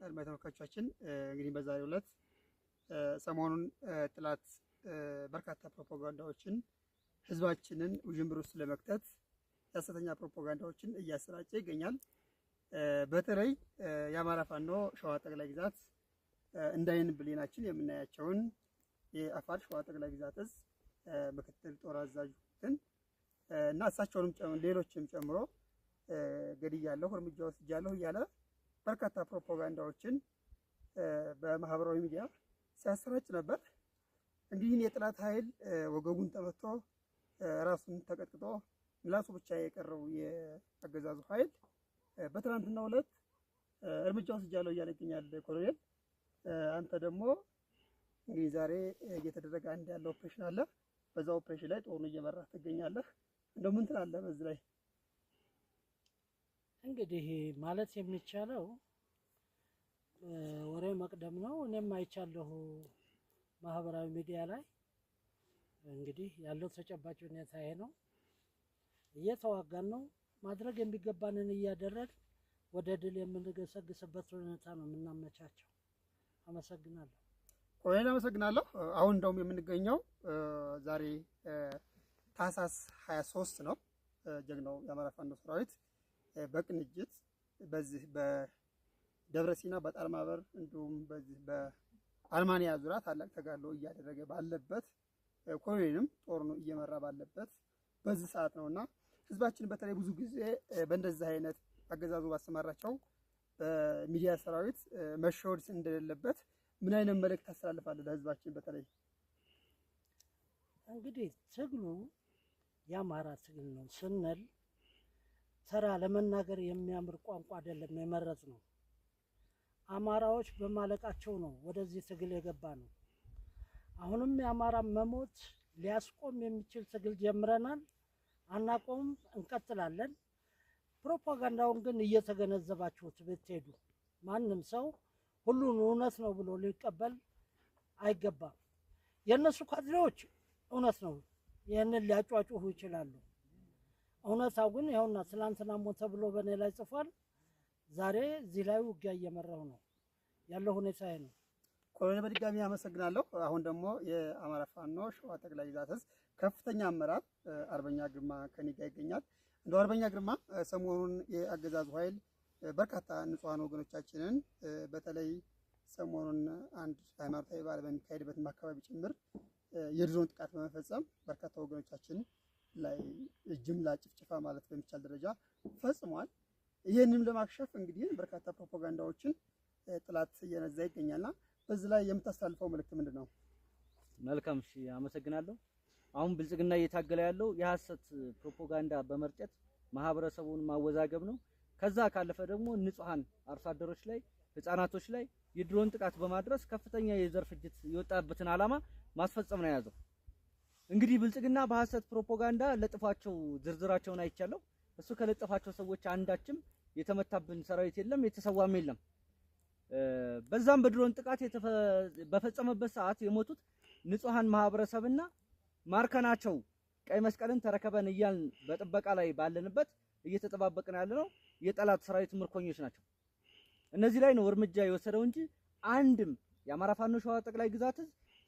አድማጭ ተመልካቾቻችን እንግዲህ በዛሬው ዕለት ሰሞኑን ጥላት በርካታ ፕሮፓጋንዳዎችን ህዝባችንን ውዥንብር ውስጥ ለመክተት የሐሰተኛ ፕሮፓጋንዳዎችን እያሰራጨ ይገኛል። በተለይ የአማራ ፋኖ ሸዋ ጠቅላይ ግዛት እንዳይን ብሌናችን የምናያቸውን የአፋር ሸዋ ጠቅላይ ግዛት እዝ ምክትል ጦር አዛዡን እና እሳቸውንም ሌሎችም ጨምሮ ገድያለሁ እርምጃ ወስጃለሁ እያለ በርካታ ፕሮፓጋንዳዎችን በማህበራዊ ሚዲያ ሲያሰራጭ ነበር። እንግዲህ የጥላት ኃይል ወገቡን ተመቶ ራሱን ተቀጥቅጦ ምላሱ ብቻ የቀረው የአገዛዙ ኃይል በትናንትናው ዕለት እርምጃ ወስጃለሁ እያለ ይገኛል። ኮሎኔል አንተ ደግሞ እንግዲህ ዛሬ እየተደረገ አንድ ያለው ኦፕሬሽን አለ። በዛ ኦፕሬሽን ላይ ጦሩን እየመራህ ትገኛለህ። እንደው ምን ትላለህ በዚህ ላይ? እንግዲህ ማለት የሚቻለው ወሬ መቅደም ነው። እኔም አይቻለሁ ማህበራዊ ሚዲያ ላይ እንግዲህ ያለው ተጨባጭ ሁኔታ ይሄ ነው። እየተዋጋን ነው። ማድረግ የሚገባንን እያደረግን ወደ ድል የምንገሰግስበት ሁኔታ ነው የምናመቻቸው። አመሰግናለሁ። ኮሎኔል አመሰግናለሁ። አሁን እንደውም የምንገኘው ዛሬ ታህሳስ 23 ነው። ጀግናው የአማራ ፋኖ ሰራዊት በቅንጅት በዚህ በደብረሲና በጣርማበር እንዲሁም በዚህ በአልማንያ ዙሪያ ታላቅ ተጋድሎ እያደረገ ባለበት ኮሎኔልም ጦሩን እየመራ ባለበት በዚህ ሰዓት ነውና ህዝባችን በተለይ ብዙ ጊዜ በእንደዚህ አይነት አገዛዙ ባሰማራቸው በሚዲያ ሰራዊት መሸወድ እንደሌለበት ምን አይነት መልእክት ታስተላልፋለህ ለህዝባችን? በተለይ እንግዲህ ትግሉ የአማራ ትግል ነው ስንል ተራ ለመናገር የሚያምር ቋንቋ አይደለም የመረጥ ነው። አማራዎች በማለቃቸው ነው ወደዚህ ትግል የገባ ነው። አሁንም የአማራ መሞት ሊያስቆም የሚችል ትግል ጀምረናል። አናቆም፣ እንቀጥላለን። ፕሮፓጋንዳውን ግን እየተገነዘባችሁት ብትሄዱ ማንም ሰው ሁሉን እውነት ነው ብሎ ሊቀበል አይገባም። የነሱ ካድሬዎች እውነት ነው ይህንን ሊያጫጩሁ ይችላሉ። እውነታው ግን ይኸውና ትላንትና ሞተ ብሎ በእኔ ላይ ጽፏል። ዛሬ እዚህ ላይ ውጊያ እየመራሁ ነው ያለው ሁኔታ ነው። ኮሎኔል በድጋሚ አመሰግናለሁ። አሁን ደግሞ የአማራ ፋኖ ሸዋ ጠቅላይ ግዛት እዝ ከፍተኛ አመራር አርበኛ ግርማ ከኔ ጋር ይገኛል። እንደው አርበኛ ግርማ ሰሞኑን የአገዛዙ ኃይል በርካታ ንጹሃን ወገኖቻችንን በተለይ ሰሞኑን አንድ ሃይማኖታዊ በዓል በሚካሄድበት አካባቢ ጭምር የድሮን ጥቃት በመፈጸም በርካታ ወገኖቻችን ላይ ጅምላ ጭፍጨፋ ማለት በሚቻል ደረጃ ፈጽሟል። ይሄንንም ለማክሸፍ እንግዲህ በርካታ ፕሮፓጋንዳዎችን ጥላት እየነዛ ይገኛልና በዚህ ላይ የምታስተላልፈው መልእክት ምንድነው? መልካም እሺ፣ አመሰግናለሁ። አሁን ብልጽግና እየታገለ ያለው የሐሰት ፕሮፓጋንዳ በመርጨት ማህበረሰቡን ማወዛገብ ነው። ከዛ ካለፈ ደግሞ ንጹሃን አርሶ አደሮች ላይ ህፃናቶች ላይ የድሮን ጥቃት በማድረስ ከፍተኛ የዘር ፍጅት የወጣበትን ዓላማ ማስፈጸም ነው የያዘው። እንግዲህ ብልጽግና በሐሰት ፕሮፓጋንዳ ለጥፋቸው ዝርዝራቸውን አይቻለሁ። እሱ ከለጠፋቸው ሰዎች አንዳችም የተመታብን ሰራዊት የለም፣ የተሰዋም የለም። በዛም በድሮን ጥቃት በፈጸመበት ሰዓት የሞቱት ንጹሃን ማህበረሰብና ማርከናቸው ቀይ መስቀልን ተረከበን እያልን በጥበቃ ላይ ባለንበት እየተጠባበቅን ያለነው የጠላት ሰራዊት ምርኮኞች ናቸው። እነዚህ ላይ ነው እርምጃ የወሰደው እንጂ አንድም የአማራ ፋኖ ሸዋ ጠቅላይ ግዛት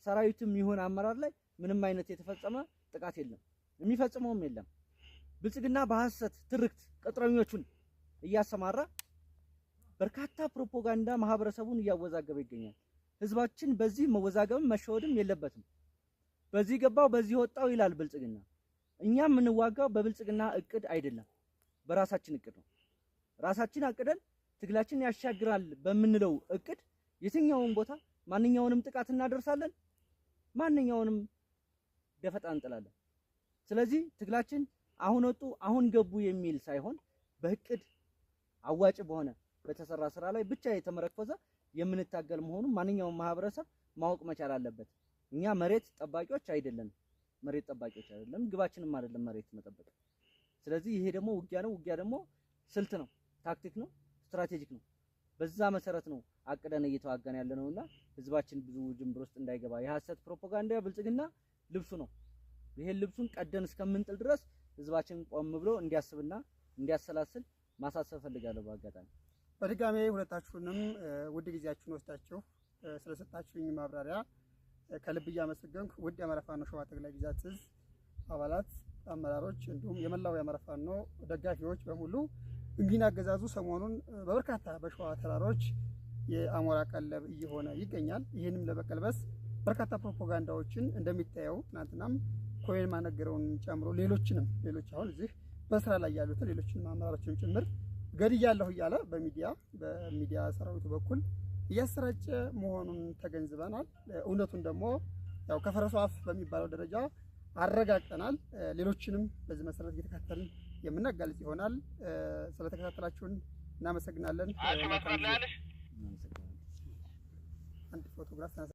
ሰራዊትም ይሁን አመራር ላይ ምንም አይነት የተፈጸመ ጥቃት የለም፣ የሚፈጽመውም የለም። ብልጽግና በሐሰት ትርክት ቅጥረኞቹን እያሰማራ በርካታ ፕሮፓጋንዳ ማህበረሰቡን እያወዛገበ ይገኛል። ህዝባችን በዚህ መወዛገብም መሸወድም የለበትም። በዚህ ገባው በዚህ ወጣው ይላል ብልጽግና። እኛ የምንዋጋው በብልጽግና እቅድ አይደለም፣ በራሳችን እቅድ ነው። ራሳችን አቅደን ትግላችን ያሻግራል በምንለው እቅድ የትኛውን ቦታ ማንኛውንም ጥቃት እናደርሳለን፣ ማንኛውንም ደፈጣ እንጥላለን። ስለዚህ ትግላችን አሁን ወጡ አሁን ገቡ የሚል ሳይሆን በእቅድ አዋጭ በሆነ በተሰራ ስራ ላይ ብቻ የተመረኮዘ የምንታገል መሆኑን ማንኛውም ማህበረሰብ ማወቅ መቻል አለበት። እኛ መሬት ጠባቂዎች አይደለም፣ መሬት ጠባቂዎች አይደለም፣ ግባችንም አይደለም መሬት መጠበቅ። ስለዚህ ይሄ ደግሞ ውጊያ ነው። ውጊያ ደግሞ ስልት ነው፣ ታክቲክ ነው፣ ስትራቴጂክ ነው። በዛ መሰረት ነው አቅደን እየተዋጋን ያለነውና ህዝባችን ብዙ ጅምብር ውስጥ እንዳይገባ የሐሰት ፕሮፓጋንዳ ብልጽግና ልብሱ ነው። ይሄን ልብሱን ቀደን እስከምንጥል ድረስ ህዝባችን ቆም ብሎ እንዲያስብና እንዲያሰላስል ማሳሰብ ፈልጋለሁ። በአጋጣሚ በድጋሜ ሁለታችሁንም ውድ ጊዜያችሁን ወስዳችሁ ስለሰጣችሁኝ ማብራሪያ ከልብ እያመሰገንኩ ውድ የአማራ ፋኖ ሸዋ ጠቅላይ ግዛት ዕዝ አባላት፣ አመራሮች እንዲሁም የመላው የአማራ ፋኖ ደጋፊዎች በሙሉ እንግዲህ አገዛዙ ሰሞኑን በበርካታ በሸዋ ተራሮች የአሞራ ቀለብ እየሆነ ይገኛል። ይህንም ለመቀልበስ በርካታ ፕሮፓጋንዳዎችን እንደሚታየው ትናንትናም ኮይን ማነገረውን ጨምሮ ሌሎች አሁን እዚህ በስራ ላይ ያሉትን ሌሎችን አመራሮችን ጭምር ገድያለሁ እያለ በሚዲያ ሰራዊቱ በኩል እያሰራጨ መሆኑን ተገንዝበናል። እውነቱን ደግሞ ያው ከፈረሱ አፍ በሚባለው ደረጃ አረጋግጠናል። ሌሎችንም በዚህ መሰረት እየተከታተልን የምናጋልጽ ይሆናል። ስለተከታተላችሁን እናመሰግናለን። አንድ ፎቶግራፍ